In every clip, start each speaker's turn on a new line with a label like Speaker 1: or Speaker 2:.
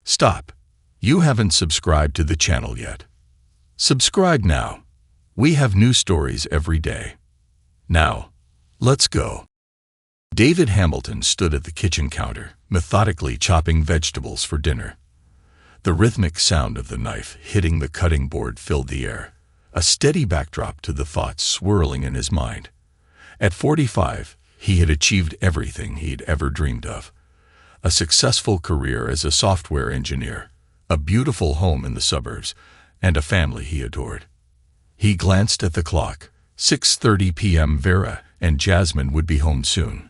Speaker 1: Stop. You haven't subscribed to the channel yet. Subscribe now. We have new stories every day. Now, let's go. David Hamilton stood at the kitchen counter, methodically chopping vegetables for dinner. The rhythmic sound of the knife hitting the cutting board filled the air, a steady backdrop to the thoughts swirling in his mind. At 45, he had achieved everything he'd ever dreamed of. A successful career as a software engineer, a beautiful home in the suburbs, and a family he adored. He glanced at the clock. 6:30 p.m. Vera and Jasmine would be home soon.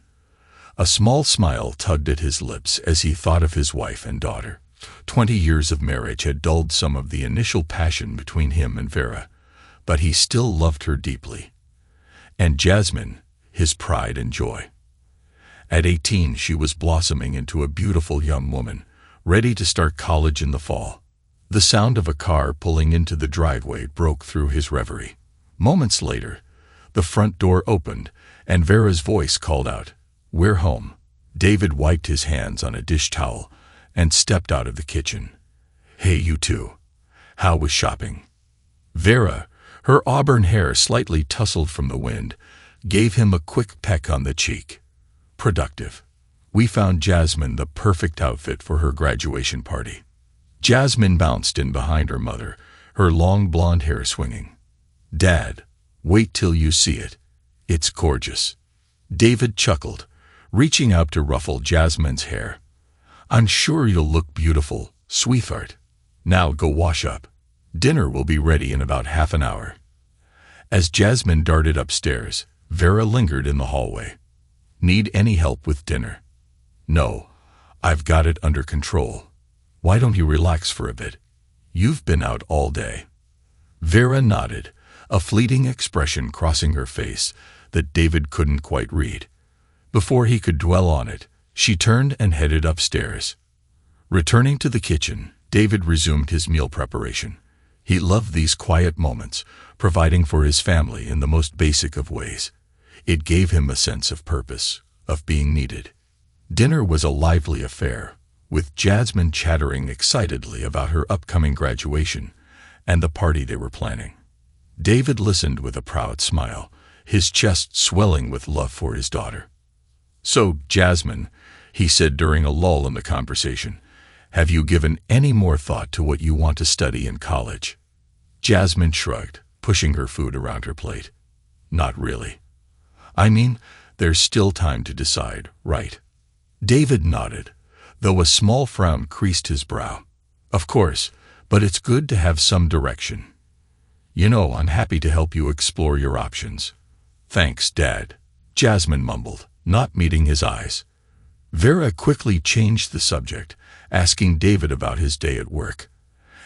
Speaker 1: A small smile tugged at his lips as he thought of his wife and daughter. 20 years of marriage had dulled some of the initial passion between him and Vera, but he still loved her deeply. And Jasmine, his pride and joy. At 18, she was blossoming into a beautiful young woman, ready to start college in the fall. The sound of a car pulling into the driveway broke through his reverie. Moments later, the front door opened, and Vera's voice called out, "We're home." David wiped his hands on a dish towel and stepped out of the kitchen. "Hey, you two. How was shopping?" Vera, her auburn hair slightly tousled from the wind, gave him a quick peck on the cheek. "Productive. We found Jasmine the perfect outfit for her graduation party." Jasmine bounced in behind her mother, her long blonde hair swinging. "Dad, wait till you see it. It's gorgeous." David chuckled, reaching out to ruffle Jasmine's hair. "I'm sure you'll look beautiful, sweetheart. Now go wash up. Dinner will be ready in about half an hour." As Jasmine darted upstairs, Vera lingered in the hallway. "Need any help with dinner?" "No, I've got it under control. Why don't you relax for a bit? You've been out all day." Vera nodded, a fleeting expression crossing her face that David couldn't quite read. Before he could dwell on it, she turned and headed upstairs. Returning to the kitchen, David resumed his meal preparation. He loved these quiet moments, providing for his family in the most basic of ways. It gave him a sense of purpose, of being needed. Dinner was a lively affair, with Jasmine chattering excitedly about her upcoming graduation and the party they were planning. David listened with a proud smile, his chest swelling with love for his daughter. "So, Jasmine," he said during a lull in the conversation, "have you given any more thought to what you want to study in college?" Jasmine shrugged, pushing her food around her plate. "Not really. I mean, there's still time to decide, right?" David nodded, though a small frown creased his brow. "Of course, but it's good to have some direction. You know, I'm happy to help you explore your options." "Thanks, Dad," Jasmine mumbled, not meeting his eyes. Vera quickly changed the subject, asking David about his day at work.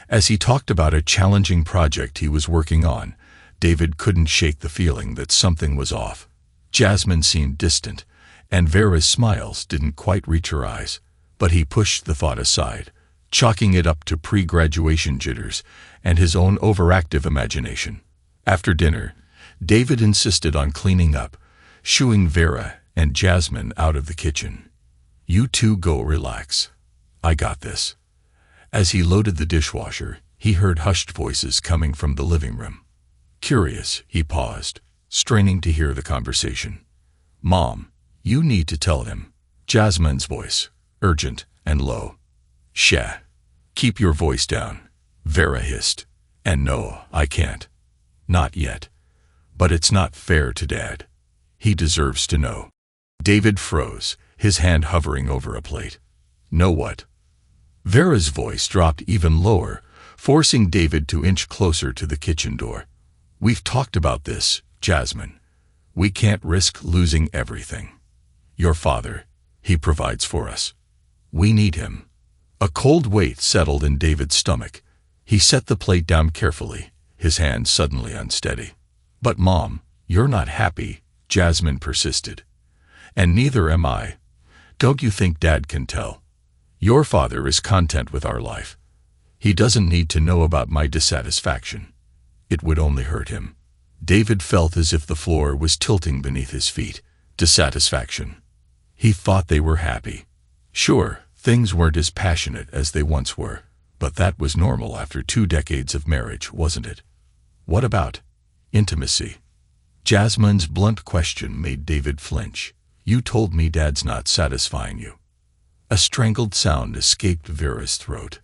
Speaker 1: As he talked about a challenging project he was working on, David couldn't shake the feeling that something was off. Jasmine seemed distant, and Vera's smiles didn't quite reach her eyes, but he pushed the thought aside, chalking it up to pre-graduation jitters and his own overactive imagination. After dinner, David insisted on cleaning up, shooing Vera and Jasmine out of the kitchen. "You two go relax. I got this." As he loaded the dishwasher, he heard hushed voices coming from the living room. Curious, he paused, straining to hear the conversation. "Mom, you need to tell him." Jasmine's voice, urgent and low. "Shh. Keep your voice down," Vera hissed. "And no, I can't. Not yet. But it's not fair to Dad. He deserves to know." David froze, his hand hovering over a plate. "Know what?" Vera's voice dropped even lower, forcing David to inch closer to the kitchen door. "We've talked about this, Jasmine. We can't risk losing everything. Your father, he provides for us. We need him." A cold weight settled in David's stomach. He set the plate down carefully, his hand suddenly unsteady. "But Mom, you're not happy," Jasmine persisted. "And neither am I. Don't you think Dad can tell? Your father is content with our life. He doesn't need to know about my dissatisfaction. It would only hurt him." David felt as if the floor was tilting beneath his feet. Dissatisfaction. He thought they were happy. Sure, Things weren't as passionate as they once were, but that was normal after 2 decades of marriage, wasn't it? What about intimacy? Jasmine's blunt question made David flinch. You told me Dad's not satisfying you. A strangled sound escaped Vera's throat.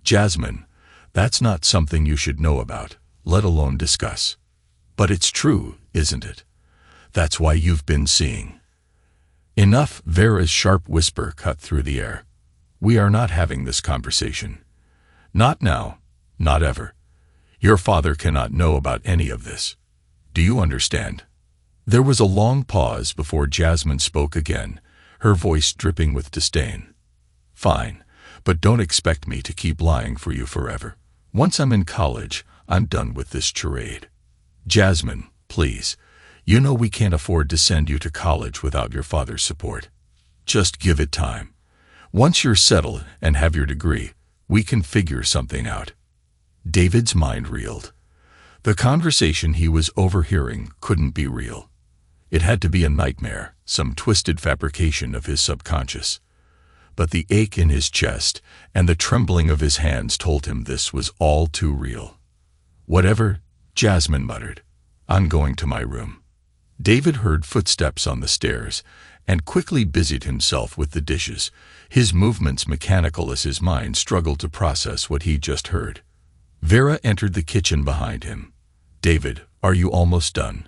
Speaker 1: Jasmine, that's not something you should know about, let alone discuss. But it's true, isn't it? That's why you've been seeing. Enough, Vera's sharp whisper cut through the air. We are not having this conversation. Not now, not ever. Your father cannot know about any of this. Do you understand? There was a long pause before Jasmine spoke again, her voice dripping with disdain. Fine, but don't expect me to keep lying for you forever. Once I'm in college, I'm done with this charade. Jasmine, please. You know we can't afford to send you to college without your father's support. Just give it time. Once you're settled and have your degree, we can figure something out. David's mind reeled. The conversation he was overhearing couldn't be real. It had to be a nightmare, some twisted fabrication of his subconscious. But the ache in his chest and the trembling of his hands told him this was all too real. Whatever, Jasmine muttered. I'm going to my room. David heard footsteps on the stairs and quickly busied himself with the dishes, his movements mechanical as his mind struggled to process what he just heard. Vera entered the kitchen behind him. David, are you almost done?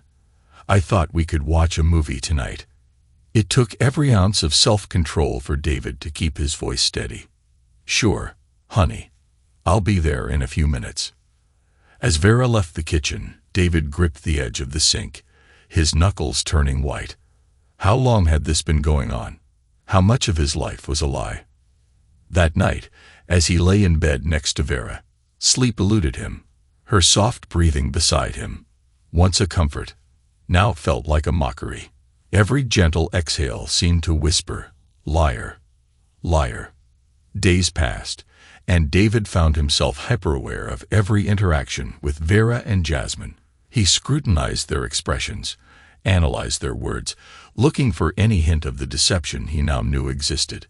Speaker 1: I thought we could watch a movie tonight. It took every ounce of self-control for David to keep his voice steady. Sure, honey. I'll be there in a few minutes. As Vera left the kitchen, David gripped the edge of the sink, his knuckles turning white. How long had this been going on? How much of his life was a lie? That night, as he lay in bed next to Vera, sleep eluded him, her soft breathing beside him. Once a comfort, now felt like a mockery. Every gentle exhale seemed to whisper, liar, liar. Days passed, and David found himself hyper-aware of every interaction with Vera and Jasmine. He scrutinized their expressions, analyzed their words, looking for any hint of the deception he now knew existed.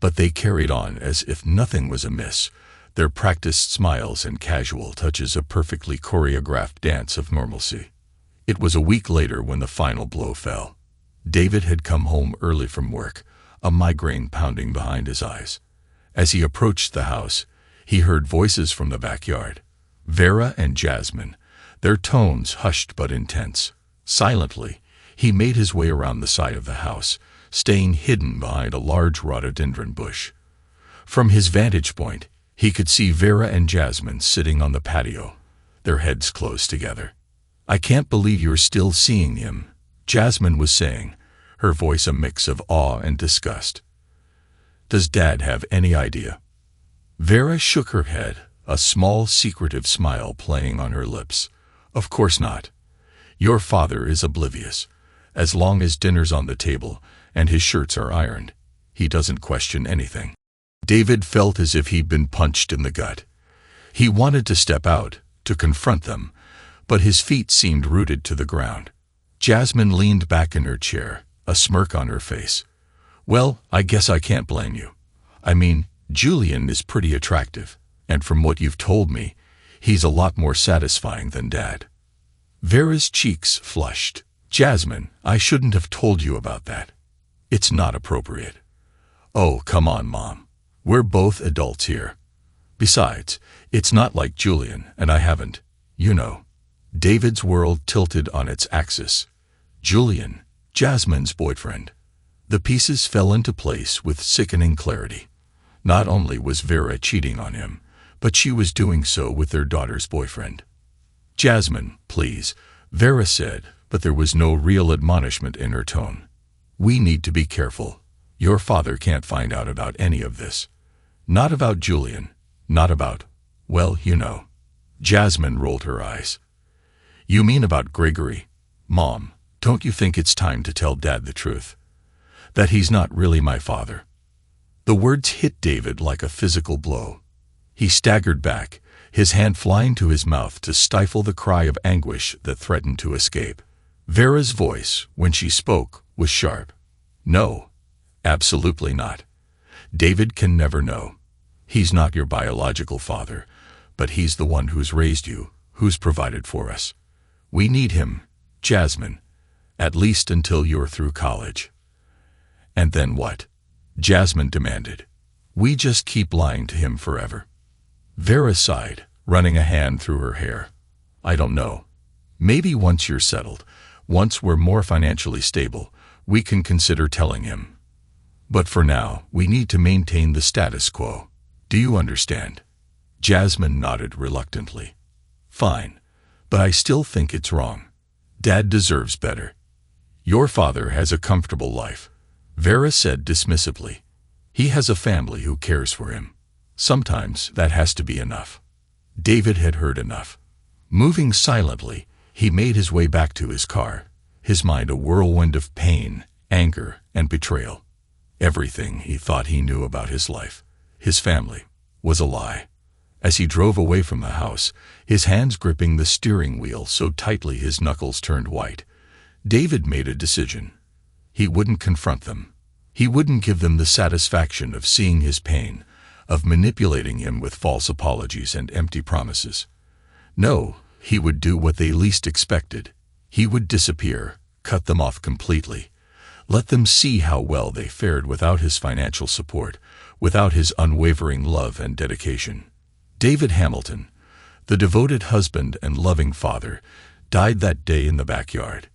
Speaker 1: But they carried on as if nothing was amiss, their practiced smiles and casual touches a perfectly choreographed dance of normalcy. It was a week later when the final blow fell. David had come home early from work, a migraine pounding behind his eyes. As he approached the house, he heard voices from the backyard. Vera and Jasmine, their tones hushed but intense. Silently, he made his way around the side of the house, staying hidden behind a large rhododendron bush. From his vantage point, he could see Vera and Jasmine sitting on the patio, their heads close together. I can't believe you're still seeing him, Jasmine was saying, her voice a mix of awe and disgust. Does Dad have any idea? Vera shook her head, a small secretive smile playing on her lips. Of course not. Your father is oblivious. As long as dinner's on the table and his shirts are ironed, he doesn't question anything. David felt as if he'd been punched in the gut. He wanted to step out, to confront them, but his feet seemed rooted to the ground. Jasmine leaned back in her chair, a smirk on her face. Well, I guess I can't blame you. I mean, Julian is pretty attractive, and from what you've told me, he's a lot more satisfying than Dad. Vera's cheeks flushed. Jasmine, I shouldn't have told you about that. It's not appropriate. Oh, come on, Mom. We're both adults here. Besides, it's not like Julian, and I haven't, you know. David's world tilted on its axis. Julian, Jasmine's boyfriend. The pieces fell into place with sickening clarity. Not only was Vera cheating on him, but she was doing so with their daughter's boyfriend. Jasmine, please, Vera said, but there was no real admonishment in her tone. We need to be careful. Your father can't find out about any of this. Not about Julian. Not about, well, you know. Jasmine rolled her eyes. You mean about Gregory? Mom, don't you think it's time to tell Dad the truth? That he's not really my father? The words hit David like a physical blow. He staggered back, his hand flying to his mouth to stifle the cry of anguish that threatened to escape. Vera's voice, when she spoke, was sharp. No, absolutely not. David can never know. He's not your biological father, but he's the one who's raised you, who's provided for us. We need him, Jasmine, at least until you're through college." "And then what?" Jasmine demanded. "We just keep lying to him forever." Vera sighed, running a hand through her hair. "I don't know. Maybe once you're settled, once we're more financially stable, we can consider telling him. But for now, we need to maintain the status quo. Do you understand?" Jasmine nodded reluctantly. "Fine, but I still think it's wrong. Dad deserves better. Your father has a comfortable life," Vera said dismissively. "He has a family who cares for him. Sometimes that has to be enough." David had heard enough. Moving silently, he made his way back to his car, his mind a whirlwind of pain, anger, and betrayal. Everything he thought he knew about his life, his family, was a lie. As he drove away from the house, his hands gripping the steering wheel so tightly his knuckles turned white, David made a decision. He wouldn't confront them. He wouldn't give them the satisfaction of seeing his pain, of manipulating him with false apologies and empty promises. No, he would do what they least expected. He would disappear, cut them off completely. Let them see how well they fared without his financial support, without his unwavering love and dedication. David Hamilton, the devoted husband and loving father, died that day in the backyard.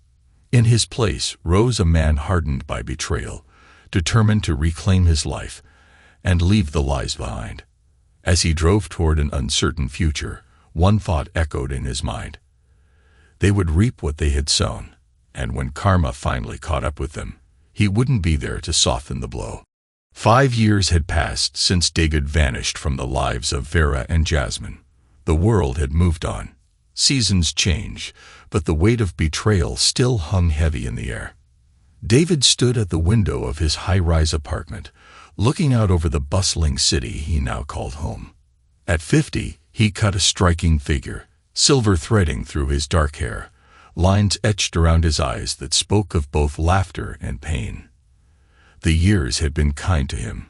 Speaker 1: In his place rose a man hardened by betrayal, determined to reclaim his life and leave the lies behind. As he drove toward an uncertain future, one thought echoed in his mind. They would reap what they had sown, and when karma finally caught up with them, he wouldn't be there to soften the blow. 5 years had passed since David vanished from the lives of Vera and Jasmine. The world had moved on. Seasons changed, but the weight of betrayal still hung heavy in the air. David stood at the window of his high-rise apartment, looking out over the bustling city he now called home. At 50, he cut a striking figure, silver threading through his dark hair, lines etched around his eyes that spoke of both laughter and pain. The years had been kind to him.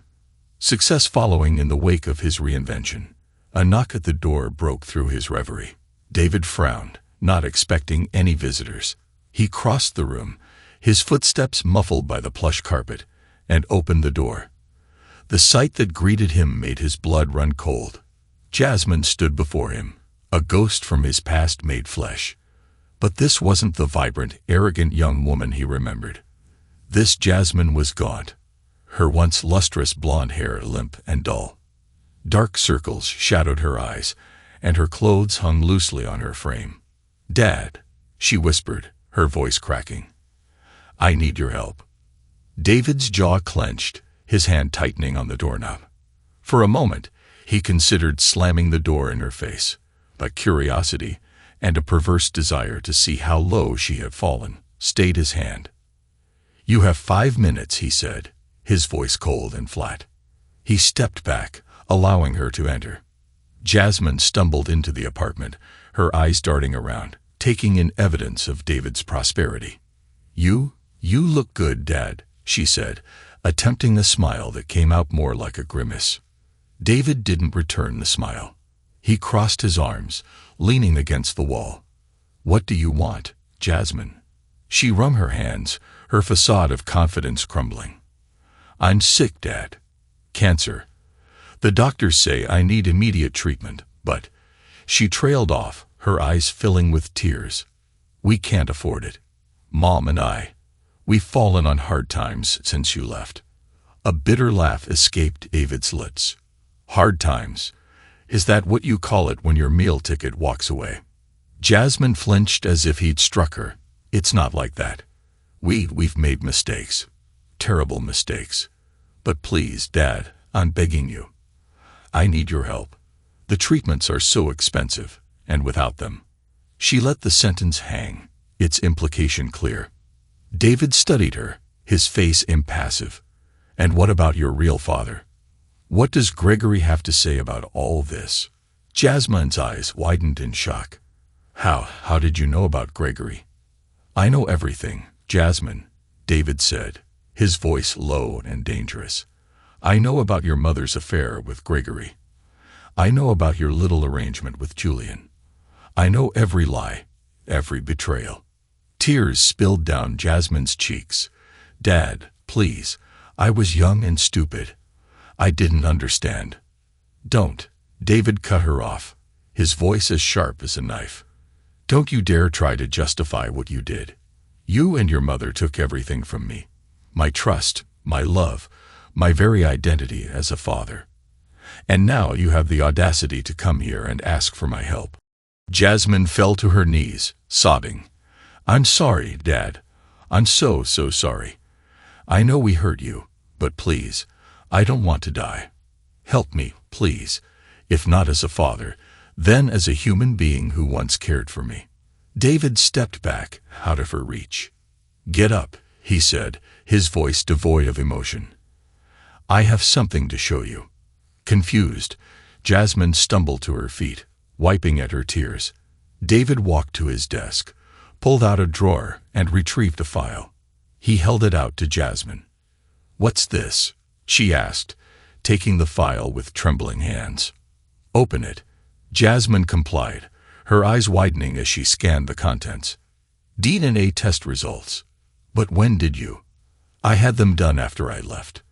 Speaker 1: Success following in the wake of his reinvention. A knock at the door broke through his reverie. David frowned, not expecting any visitors. He crossed the room, his footsteps muffled by the plush carpet, and opened the door. The sight that greeted him made his blood run cold. Jasmine stood before him, a ghost from his past made flesh. But this wasn't the vibrant, arrogant young woman he remembered. This Jasmine was gaunt, her once lustrous blonde hair limp and dull. Dark circles shadowed her eyes, and her clothes hung loosely on her frame. "Dad," she whispered, her voice cracking. "I need your help." David's jaw clenched, his hand tightening on the doorknob. For a moment, he considered slamming the door in her face, but curiosity and a perverse desire to see how low she had fallen stayed his hand. "You have 5 minutes," he said, his voice cold and flat. He stepped back, allowing her to enter. Jasmine stumbled into the apartment, her eyes darting around, taking in evidence of David's prosperity. You look good, Dad," she said, attempting a smile that came out more like a grimace. David didn't return the smile. He crossed his arms, leaning against the wall. "What do you want, Jasmine?" She wrung her hands, her facade of confidence crumbling. "I'm sick, Dad. Cancer. The doctors say I need immediate treatment, but—" She trailed off, her eyes filling with tears. "We can't afford it. Mom and we've fallen on hard times since you left." A bitter laugh escaped David's lips. "Hard times? Is that what you call it when your meal ticket walks away?" Jasmine flinched as if he'd struck her. "It's not like that. We've made mistakes. Terrible mistakes. But please, Dad, I'm begging you. I need your help. The treatments are so expensive, and without them—" She let the sentence hang, its implication clear. David studied her, his face impassive. "And what about your real father? What does Gregory have to say about all this?" Jasmine's eyes widened in shock. How did you know about Gregory?" "I know everything, Jasmine," David said, his voice low and dangerous. I know about your mother's affair with Gregory. I know about your little arrangement with Julian. I know every lie, every betrayal." Tears spilled down Jasmine's cheeks. "Dad, please. I was young and stupid. I didn't understand." "Don't." David cut her off, his voice as sharp as a knife. "Don't you dare try to justify what you did. You and your mother took everything from me. My trust, my love, my very identity as a father. And now you have the audacity to come here and ask for my help." Jasmine fell to her knees, sobbing. "I'm sorry, Dad. I'm so sorry. I know we hurt you, but please, I don't want to die. Help me, please, if not as a father, then as a human being who once cared for me." David stepped back, out of her reach. "Get up," he said, his voice devoid of emotion. "I have something to show you." Confused, Jasmine stumbled to her feet, wiping at her tears. David walked to his desk, pulled out a drawer, and retrieved a file. He held it out to Jasmine. "What's this?" she asked, taking the file with trembling hands. "Open it." Jasmine complied, her eyes widening as she scanned the contents. "DNA test results. But when did you?" "I had them done after I left,"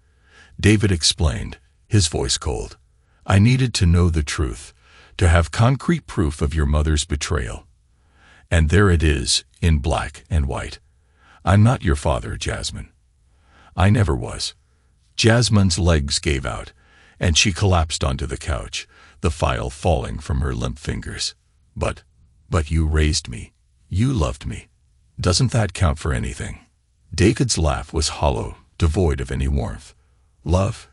Speaker 1: David explained, his voice cold. "I needed to know the truth, to have concrete proof of your mother's betrayal. And there it is, in black and white. I'm not your father, Jasmine. I never was." Jasmine's legs gave out, and she collapsed onto the couch, the file falling from her limp fingers. But you raised me. You loved me. Doesn't that count for anything?" David's laugh was hollow, devoid of any warmth. "Love?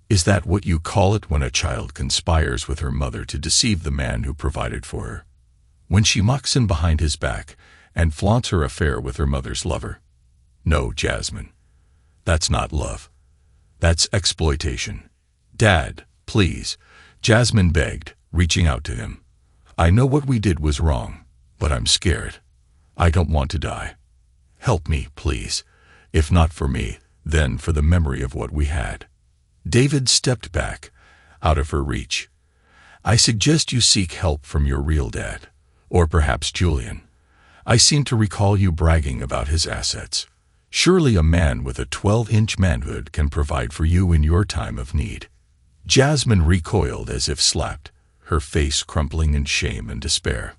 Speaker 1: Is that what you call it when a child conspires with her mother to deceive the man who provided for her? When she mocks him behind his back and flaunts her affair with her mother's lover? No, Jasmine. That's not love. That's exploitation." "Dad, please," Jasmine begged, reaching out to him. "I know what we did was wrong, but I'm scared. I don't want to die. Help me, please. If not for me, then for the memory of what we had." David stepped back, out of her reach. "I suggest you seek help from your real dad, or perhaps Julian. I seem to recall you bragging about his assets. Surely a man with a 12-inch manhood can provide for you in your time of need." Jasmine recoiled as if slapped, her face crumpling in shame and despair.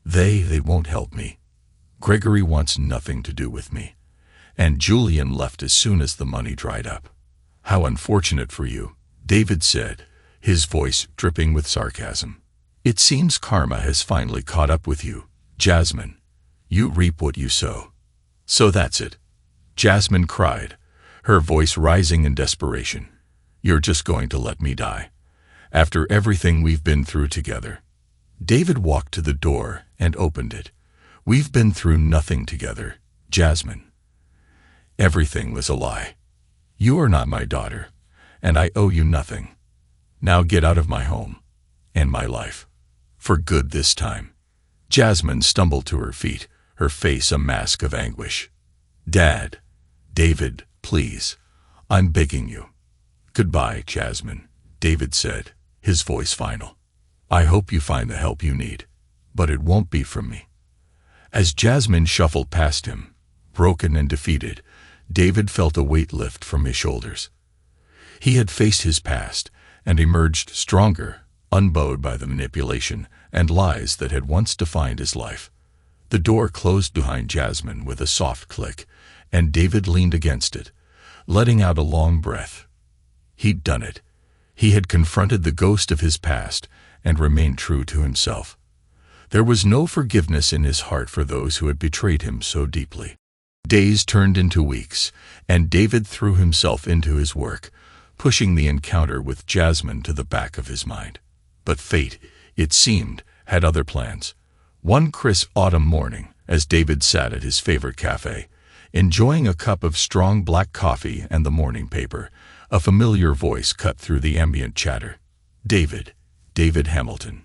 Speaker 1: They won't help me. Gregory wants nothing to do with me. And Julian left as soon as the money dried up." "How unfortunate for you," David said, his voice dripping with sarcasm. "It seems karma has finally caught up with you, Jasmine. You reap what you sow." "So that's it," Jasmine cried, her voice rising in desperation. "You're just going to let me die? After everything we've been through together?" David walked to the door and opened it. "We've been through nothing together, Jasmine. Everything was a lie. You are not my daughter, and I owe you nothing. Now get out of my home and my life. For good this time." Jasmine stumbled to her feet, her face a mask of anguish. "Dad, David, please, I'm begging you." "Goodbye, Jasmine," David said, his voice final. "I hope you find the help you need, but it won't be from me." As Jasmine shuffled past him, broken and defeated, David felt a weight lift from his shoulders. He had faced his past and emerged stronger, unbowed by the manipulation and lies that had once defined his life. The door closed behind Jasmine with a soft click, and David leaned against it, letting out a long breath. He'd done it. He had confronted the ghost of his past and remained true to himself. There was no forgiveness in his heart for those who had betrayed him so deeply. Days turned into weeks, and David threw himself into his work, pushing the encounter with Jasmine to the back of his mind. But fate, it seemed, had other plans. One crisp autumn morning, as David sat at his favorite cafe, enjoying a cup of strong black coffee and the morning paper, a familiar voice cut through the ambient chatter. "David, David Hamilton."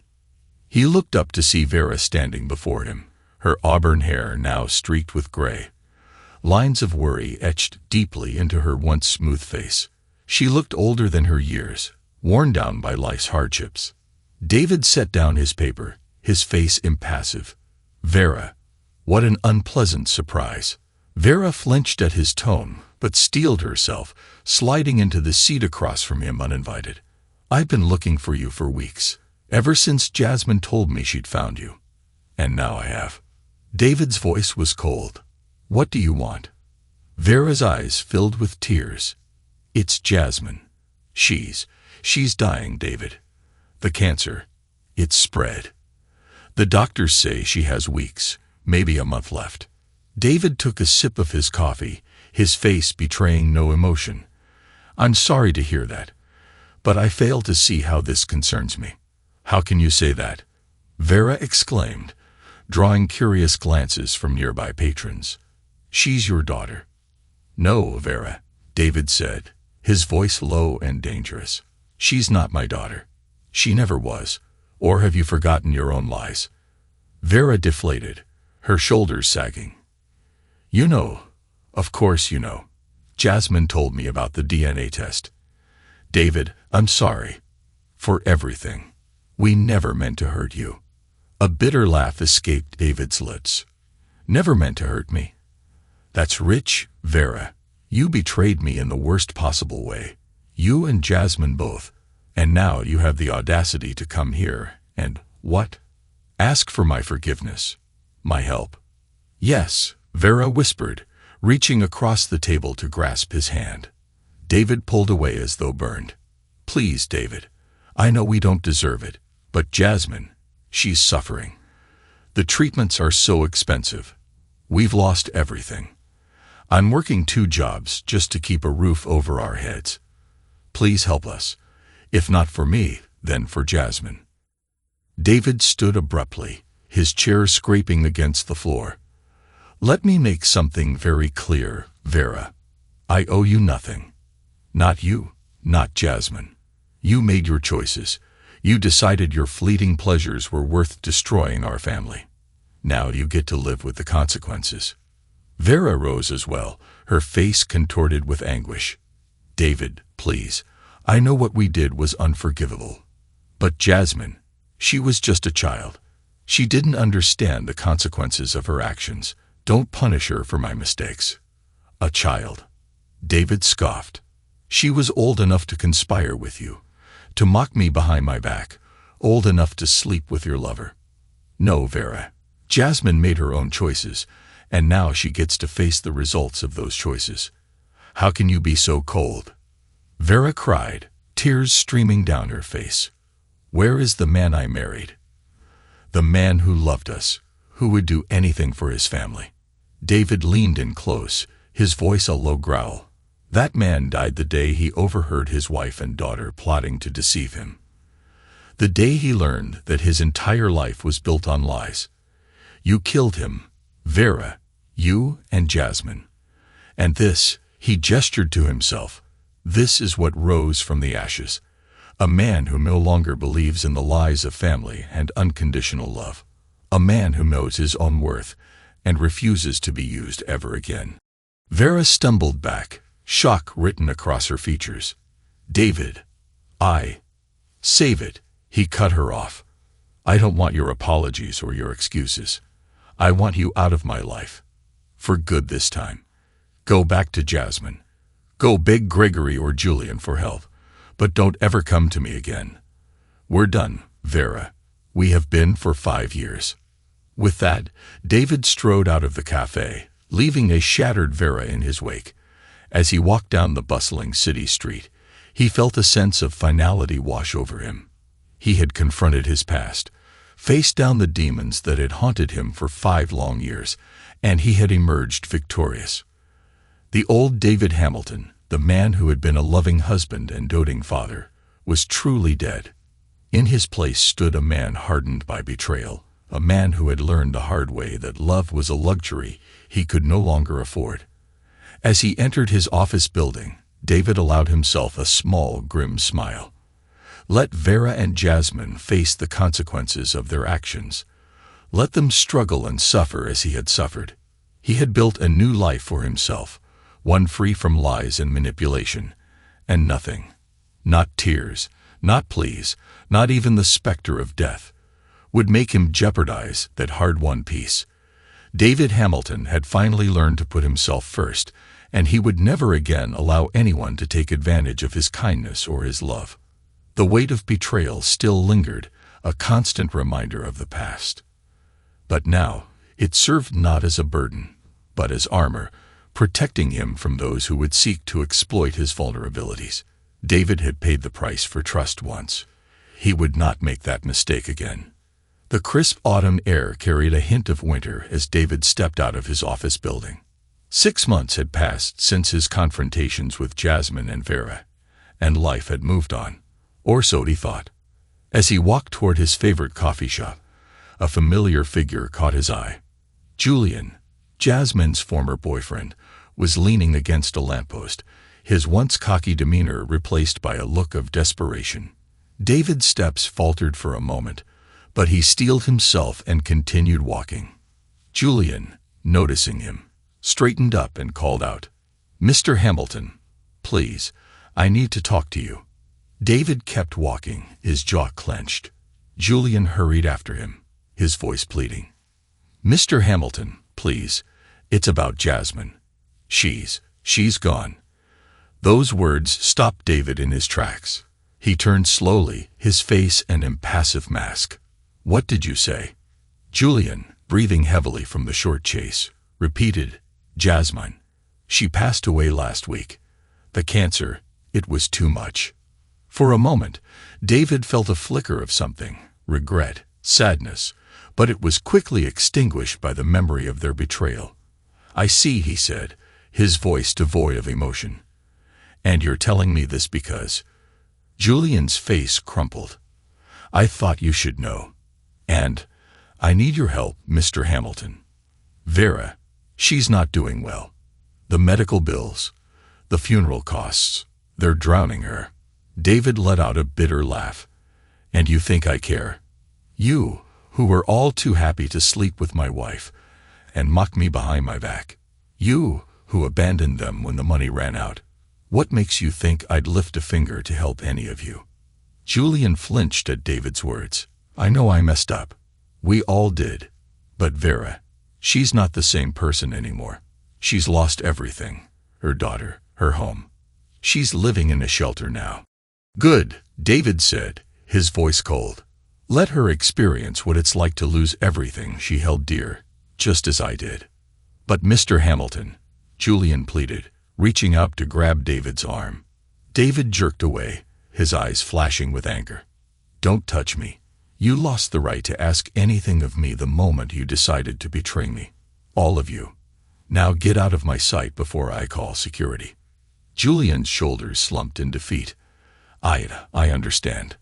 Speaker 1: He looked up to see Vera standing before him, her auburn hair now streaked with gray. Lines of worry etched deeply into her once smooth face. She looked older than her years, worn down by life's hardships. David set down his paper, his face impassive. Vera. What an unpleasant surprise. Vera flinched at his tone, but steeled herself, sliding into the seat across from him uninvited. I've been looking for you for weeks, ever since Jasmine told me she'd found you. And now I have. David's voice was cold. What do you want? Vera's eyes filled with tears. It's Jasmine. She's dying, David. The cancer. It's spread. The doctors say she has weeks, maybe a month left. David took a sip of his coffee, his face betraying no emotion. I'm sorry to hear that, but I fail to see how this concerns me. How can you say that? Vera exclaimed, drawing curious glances from nearby patrons. She's your daughter. No, Vera, David said, his voice low and dangerous. She's not my daughter. She never was. Or have you forgotten your own lies? Vera deflated, her shoulders sagging. You know, of course you know. Jasmine told me about the DNA test. David, I'm sorry. For everything. We never meant to hurt you. A bitter laugh escaped David's lips. Never meant to hurt me. That's rich, Vera. You betrayed me in the worst possible way. You and Jasmine both. And now you have the audacity to come here and, what? Ask for my forgiveness. My help. Yes, Vera whispered, reaching across the table to grasp his hand. David pulled away as though burned. Please, David. I know we don't deserve it, but Jasmine, she's suffering. The treatments are so expensive. We've lost everything. I'm working 2 jobs just to keep a roof over our heads. Please help us. If not for me, then for Jasmine. David stood abruptly, his chair scraping against the floor. Let me make something very clear, Vera. I owe you nothing. Not you, not Jasmine. You made your choices. You decided your fleeting pleasures were worth destroying our family. Now you get to live with the consequences. Vera rose as well, her face contorted with anguish. David, please. I know what we did was unforgivable. But Jasmine, she was just a child. She didn't understand the consequences of her actions. Don't punish her for my mistakes. A child. David scoffed. She was old enough to conspire with you, to mock me behind my back, old enough to sleep with your lover. No, Vera. Jasmine made her own choices, and now she gets to face the results of those choices. How can you be so cold? Vera cried, tears streaming down her face. Where is the man I married? The man who loved us, who would do anything for his family. David leaned in close, his voice a low growl. That man died the day he overheard his wife and daughter plotting to deceive him. The day he learned that his entire life was built on lies. You killed him, Vera, you and Jasmine. And this, he gestured to himself, this is what rose from the ashes. A man who no longer believes in the lies of family and unconditional love. A man who knows his own worth and refuses to be used ever again. Vera stumbled back, shock written across her features. David, save it, he cut her off. I don't want your apologies or your excuses. I want you out of my life. For good this time. Go back to Jasmine. Go beg Gregory or Julian for help. But don't ever come to me again. We're done, Vera. We have been for 5 years. With that, David strode out of the cafe, leaving a shattered Vera in his wake. As he walked down the bustling city street, he felt a sense of finality wash over him. He had confronted his past, faced down the demons that had haunted him for 5 long years, and he had emerged victorious. The old David Hamilton, the man who had been a loving husband and doting father, was truly dead. In his place stood a man hardened by betrayal, a man who had learned the hard way that love was a luxury he could no longer afford. As he entered his office building, David allowed himself a small, grim smile. Let Vera and Jasmine face the consequences of their actions. Let them struggle and suffer as he had suffered. He had built a new life for himself, one free from lies and manipulation. And nothing, not tears, not pleas, not even the specter of death, would make him jeopardize that hard-won peace. David Hamilton had finally learned to put himself first, and he would never again allow anyone to take advantage of his kindness or his love. The weight of betrayal still lingered, a constant reminder of the past. But now, it served not as a burden, but as armor, protecting him from those who would seek to exploit his vulnerabilities. David had paid the price for trust once. He would not make that mistake again. The crisp autumn air carried a hint of winter as David stepped out of his office building. 6 months had passed since his confrontations with Jasmine and Vera, and life had moved on, or so he thought. As he walked toward his favorite coffee shop, a familiar figure caught his eye. Julian, Jasmine's former boyfriend, was leaning against a lamppost, his once cocky demeanor replaced by a look of desperation. David's steps faltered for a moment, but he steeled himself and continued walking. Julian, noticing him, straightened up and called out, "Mr. Hamilton, please, I need to talk to you." David kept walking, his jaw clenched. Julian hurried after him, his voice pleading. "Mr. Hamilton, please, it's about Jasmine. She's gone." Those words stopped David in his tracks. He turned slowly, his face an impassive mask. "What did you say?" Julian, breathing heavily from the short chase, repeated, "Jasmine. She passed away last week. The cancer, it was too much." For a moment, David felt a flicker of something, regret, sadness, but it was quickly extinguished by the memory of their betrayal. "I see," he said, his voice devoid of emotion. "And you're telling me this because—" Julian's face crumpled. "I thought you should know. And I need your help, Mr. Hamilton. Vera, she's not doing well. The medical bills, the funeral costs, they're drowning her." David let out a bitter laugh. "And you think I care? You, who were all too happy to sleep with my wife and mock me behind my back. You, who abandoned them when the money ran out. What makes you think I'd lift a finger to help any of you?" Julian flinched at David's words. "I know I messed up. We all did. But Vera, she's not the same person anymore. She's lost everything. Her daughter, her home. She's living in a shelter now." "Good," David said, his voice cold. "Let her experience what it's like to lose everything she held dear, just as I did." "But Mr. Hamilton," Julian pleaded, reaching up to grab David's arm. David jerked away, his eyes flashing with anger. "Don't touch me. You lost the right to ask anything of me the moment you decided to betray me. All of you. Now get out of my sight before I call security." Julian's shoulders slumped in defeat. I understand.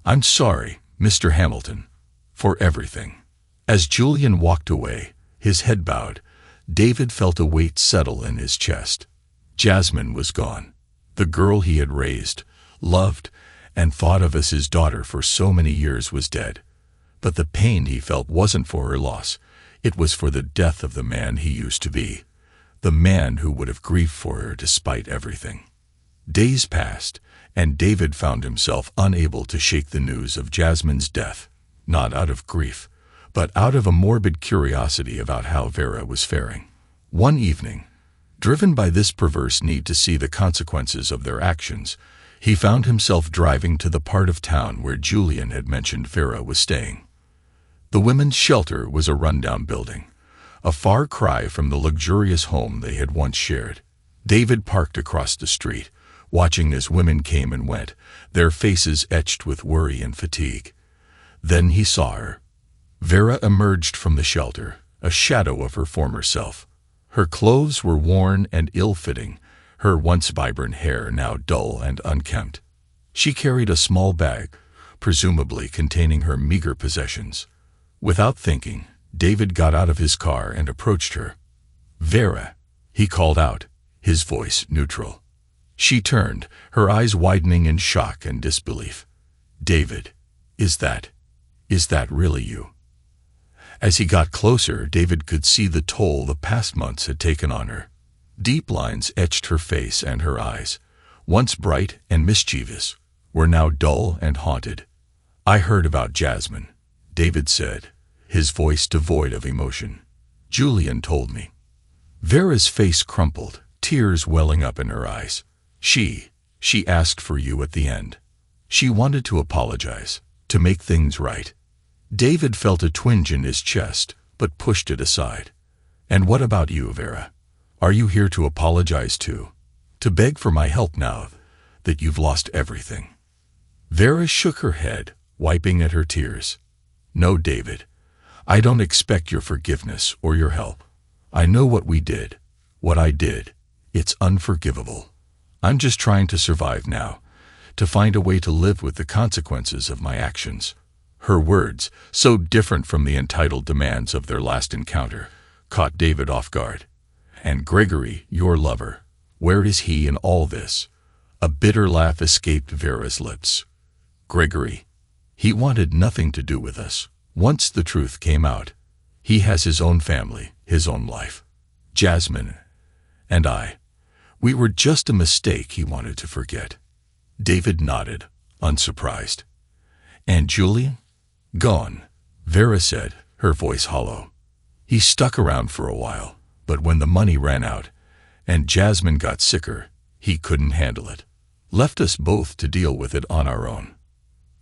Speaker 1: I'm sorry, Mr. Hamilton, for everything." As Julian walked away, his head bowed, David felt a weight settle in his chest. Jasmine was gone. The girl he had raised, loved, and thought of as his daughter for so many years was dead. But the pain he felt wasn't for her loss. It was for the death of the man he used to be, the man who would have grieved for her despite everything. Days passed, and David found himself unable to shake the news of Jasmine's death, not out of grief, but out of a morbid curiosity about how Vera was faring. One evening, driven by this perverse need to see the consequences of their actions, he found himself driving to the part of town where Julian had mentioned Vera was staying. The women's shelter was a rundown building, a far cry from the luxurious home they had once shared. David parked across the street, watching as women came and went, their faces etched with worry and fatigue. Then he saw her. Vera emerged from the shelter, a shadow of her former self. Her clothes were worn and ill-fitting, her once vibrant hair now dull and unkempt. She carried a small bag, presumably containing her meager possessions. Without thinking, David got out of his car and approached her. "Vera," he called out, his voice neutral. She turned, her eyes widening in shock and disbelief. "David, is that really you?" As he got closer, David could see the toll the past months had taken on her. Deep lines etched her face and her eyes, once bright and mischievous, were now dull and haunted. I heard about Jasmine, David said, his voice devoid of emotion. Julian told me. Vera's face crumpled, tears welling up in her eyes. She asked for you at the end. She wanted to apologize, to make things right. David felt a twinge in his chest, but pushed it aside. And what about you, Vera? Are you here to apologize too? To beg for my help now that you've lost everything? Vera shook her head, wiping at her tears. No, David. I don't expect your forgiveness or your help. I know what we did, what I did. It's unforgivable. I'm just trying to survive now, to find a way to live with the consequences of my actions. Her words, so different from the entitled demands of their last encounter, caught David off guard. And Gregory, your lover, where is he in all this? A bitter laugh escaped Vera's lips. Gregory. He wanted nothing to do with us. Once the truth came out, he has his own family, his own life. Jasmine and I, we were just a mistake he wanted to forget. David nodded, unsurprised. And Julian? Gone, Vera said, her voice hollow. He stuck around for a while, but when the money ran out and Jasmine got sicker, he couldn't handle it. Left us both to deal with it on our own.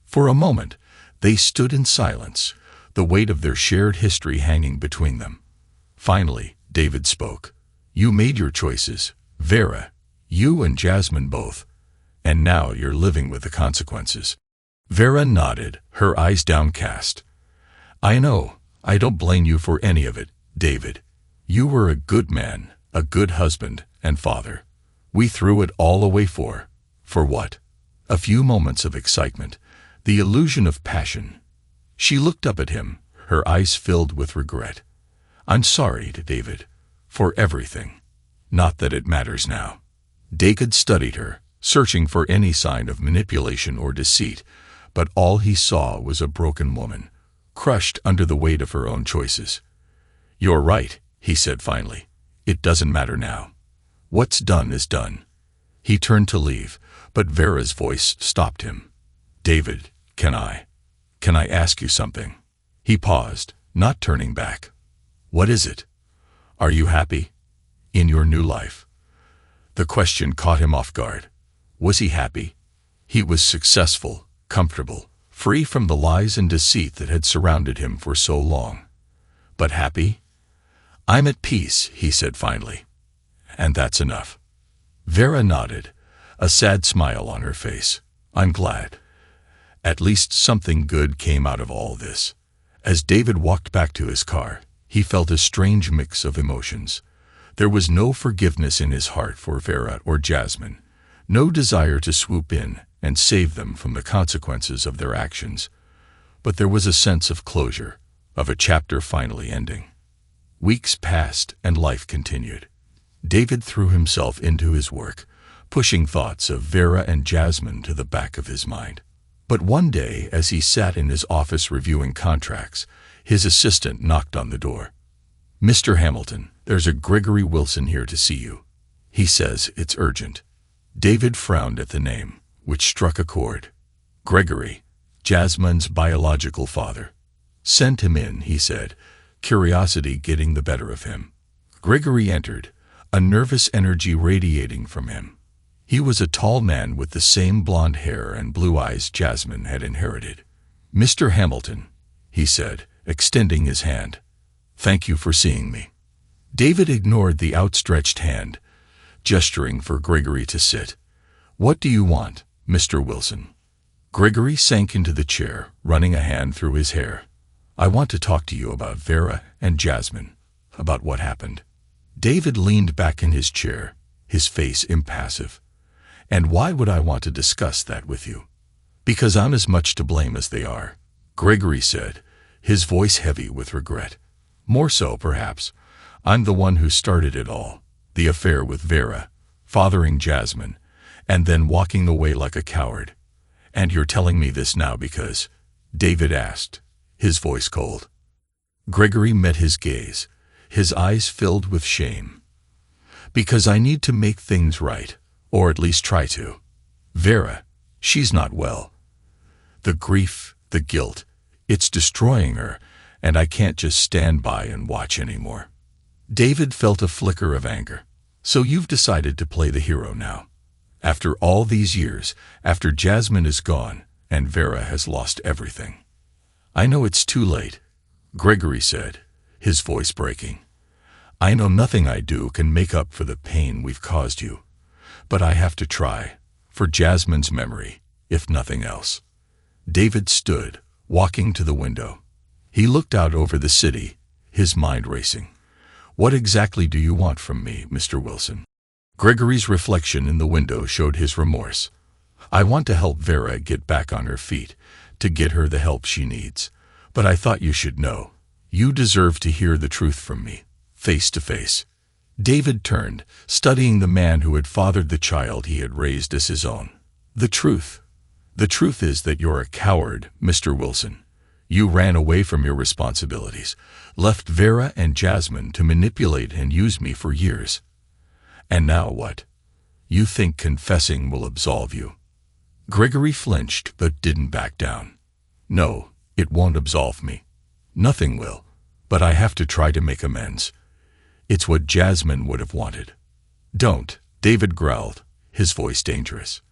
Speaker 1: For a moment, they stood in silence, the weight of their shared history hanging between them. Finally, David spoke. You made your choices, Vera, you and Jasmine both, and now you're living with the consequences. Vera nodded, her eyes downcast. I know, I don't blame you for any of it, David. You were a good man, a good husband and father. We threw it all away for what? A few moments of excitement, the illusion of passion. She looked up at him, her eyes filled with regret. I'm sorry, David, for everything. Not that it matters now. David studied her, searching for any sign of manipulation or deceit, but all he saw was a broken woman, crushed under the weight of her own choices. You're right, he said finally. It doesn't matter now. What's done is done. He turned to leave, but Vera's voice stopped him. David, can I ask you something? He paused, not turning back. What is it? Are you happy? In your new life? The question caught him off guard. Was he happy? He was successful, comfortable, free from the lies and deceit that had surrounded him for so long. But happy? I'm at peace, he said finally. And that's enough. Vera nodded, a sad smile on her face. I'm glad. At least something good came out of all this. As David walked back to his car, he felt a strange mix of emotions. There was no forgiveness in his heart for Vera or Jasmine, no desire to swoop in and save them from the consequences of their actions. But there was a sense of closure, of a chapter finally ending. Weeks passed and life continued. David threw himself into his work, pushing thoughts of Vera and Jasmine to the back of his mind. But one day, as he sat in his office reviewing contracts, his assistant knocked on the door. Mr. Hamilton, there's a Gregory Wilson here to see you. He says it's urgent. David frowned at the name, which struck a chord. Gregory, Jasmine's biological father. Send him in, he said, curiosity getting the better of him. Gregory entered, a nervous energy radiating from him. He was a tall man with the same blonde hair and blue eyes Jasmine had inherited. Mr. Hamilton, he said, extending his hand. Thank you for seeing me. David ignored the outstretched hand, gesturing for Gregory to sit. What do you want, Mr. Wilson? Gregory sank into the chair, running a hand through his hair. I want to talk to you about Vera and Jasmine, about what happened. David leaned back in his chair, his face impassive. And why would I want to discuss that with you? Because I'm as much to blame as they are, Gregory said, his voice heavy with regret. More so, perhaps. I'm the one who started it all, the affair with Vera, fathering Jasmine, and then walking away like a coward. And you're telling me this now because, David asked, his voice cold. Gregory met his gaze, his eyes filled with shame. Because I need to make things right, Or at least try to. Vera, she's not well. The grief, the guilt, it's destroying her, and I can't just stand by and watch anymore. David felt a flicker of anger. So you've decided to play the hero now. After all these years, after Jasmine is gone, and Vera has lost everything. I know it's too late, Gregory said, his voice breaking. I know nothing I do can make up for the pain we've caused you. But I have to try, for Jasmine's memory, if nothing else. David stood, walking to the window. He looked out over the city, his mind racing. What exactly do you want from me, Mr. Wilson? Gregory's reflection in the window showed his remorse. I want to help Vera get back on her feet, to get her the help she needs. But I thought you should know. You deserve to hear the truth from me, face to face. David turned, studying the man who had fathered the child he had raised as his own. The truth. The truth is that you're a coward, Mr. Wilson. You ran away from your responsibilities, left Vera and Jasmine to manipulate and use me for years. And now what? You think confessing will absolve you? Gregory flinched but didn't back down. No, it won't absolve me. Nothing will. But I have to try to make amends. It's what Jasmine would have wanted. Don't, David growled, his voice dangerous.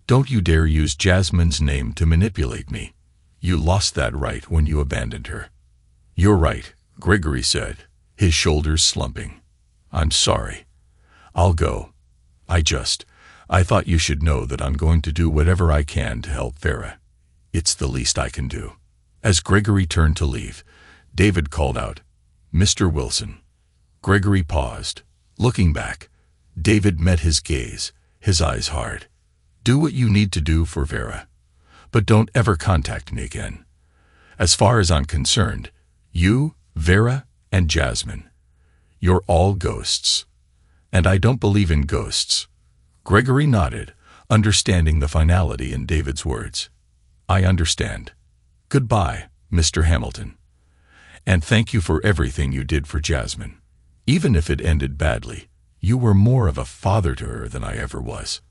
Speaker 1: Don't you dare use Jasmine's name to manipulate me. You lost that right when you abandoned her. You're right, Gregory said, his shoulders slumping. I'm sorry. I'll go. I thought you should know that I'm going to do whatever I can to help Vera. It's the least I can do. As Gregory turned to leave, David called out, Mr. Wilson. Gregory paused. Looking back, David met his gaze, his eyes hard. Do what you need to do for Vera. But don't ever contact me again. As far as I'm concerned, you, Vera, and Jasmine, you're all ghosts. And I don't believe in ghosts. Gregory nodded, understanding the finality in David's words. I understand. Goodbye, Mr. Hamilton. And thank you for everything you did for Jasmine. Even if it ended badly, you were more of a father to her than I ever was.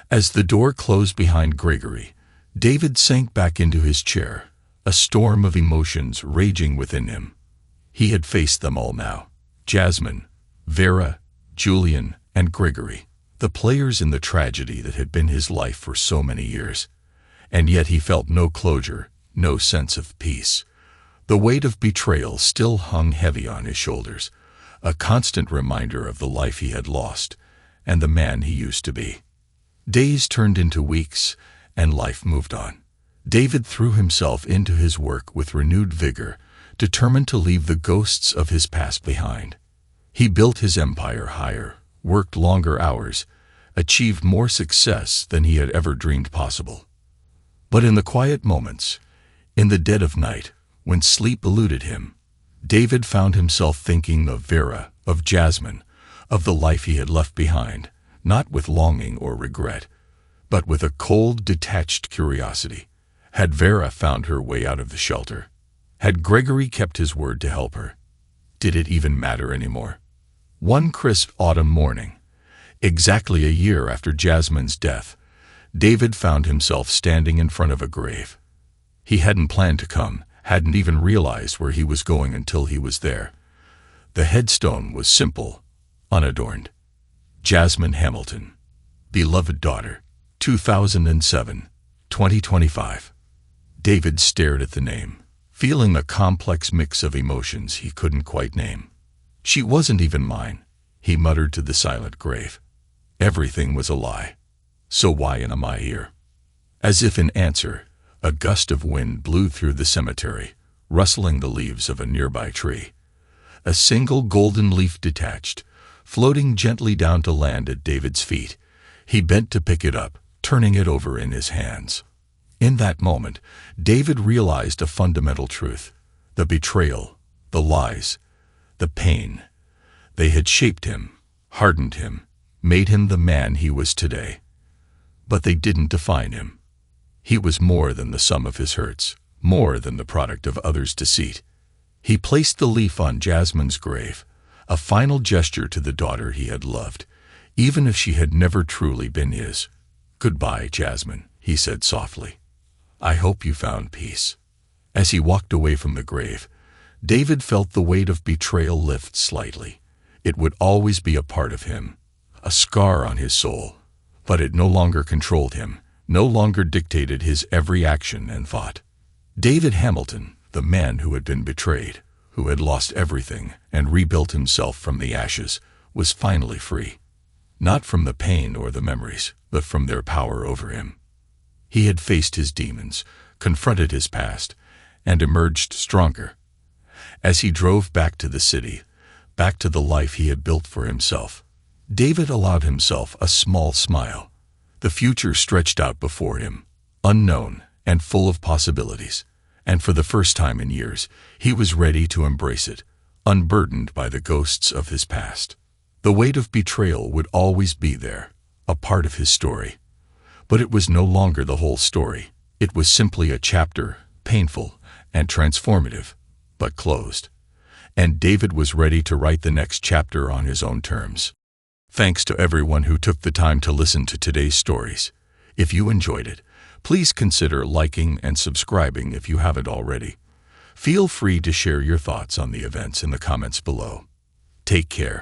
Speaker 1: As the door closed behind Gregory, David sank back into his chair, a storm of emotions raging within him. He had faced them all now. Jasmine, Vera, Julian, and Gregory, the players in the tragedy that had been his life for so many years. And yet he felt no closure, no sense of peace. The weight of betrayal still hung heavy on his shoulders, a constant reminder of the life he had lost and the man he used to be. Days turned into weeks, and life moved on. David threw himself into his work with renewed vigor, determined to leave the ghosts of his past behind. He built his empire higher, worked longer hours, achieved more success than he had ever dreamed possible. But in the quiet moments, in the dead of night, when sleep eluded him, David found himself thinking of Vera, of Jasmine, of the life he had left behind, not with longing or regret, but with a cold, detached curiosity. Had Vera found her way out of the shelter? Had Gregory kept his word to help her? Did it even matter anymore? One crisp autumn morning, exactly a year after Jasmine's death, David found himself standing in front of a grave. He hadn't planned to come, hadn't even realized where he was going until he was there. The headstone was simple, unadorned. Jasmine Hamilton, beloved daughter, 2007, 2025. David stared at the name, feeling a complex mix of emotions he couldn't quite name. She wasn't even mine, he muttered to the silent grave. Everything was a lie. So why am I here? As if in answer, a gust of wind blew through the cemetery, rustling the leaves of a nearby tree. A single golden leaf detached, floating gently down to land at David's feet. He bent to pick it up, turning it over in his hands. In that moment, David realized a fundamental truth. The betrayal, the lies, the pain. They had shaped him, hardened him, made him the man he was today. But they didn't define him. He was more than the sum of his hurts, more than the product of others' deceit. He placed the leaf on Jasmine's grave, a final gesture to the daughter he had loved, even if she had never truly been his. "Goodbye, Jasmine," he said softly. "I hope you found peace." As he walked away from the grave, David felt the weight of betrayal lift slightly. It would always be a part of him, a scar on his soul, but it no longer controlled him, no longer dictated his every action and thought. David Hamilton, the man who had been betrayed, who had lost everything and rebuilt himself from the ashes, was finally free. Not from the pain or the memories, but from their power over him. He had faced his demons, confronted his past, and emerged stronger. As he drove back to the city, back to the life he had built for himself, David allowed himself a small smile. The future stretched out before him, unknown and full of possibilities, and for the first time in years, he was ready to embrace it, unburdened by the ghosts of his past. The weight of betrayal would always be there, a part of his story. But it was no longer the whole story. It was simply a chapter, painful and transformative, but closed. And David was ready to write the next chapter on his own terms. Thanks to everyone who took the time to listen to today's stories. If you enjoyed it, please consider liking and subscribing if you haven't already. Feel free to share your thoughts on the events in the comments below. Take care.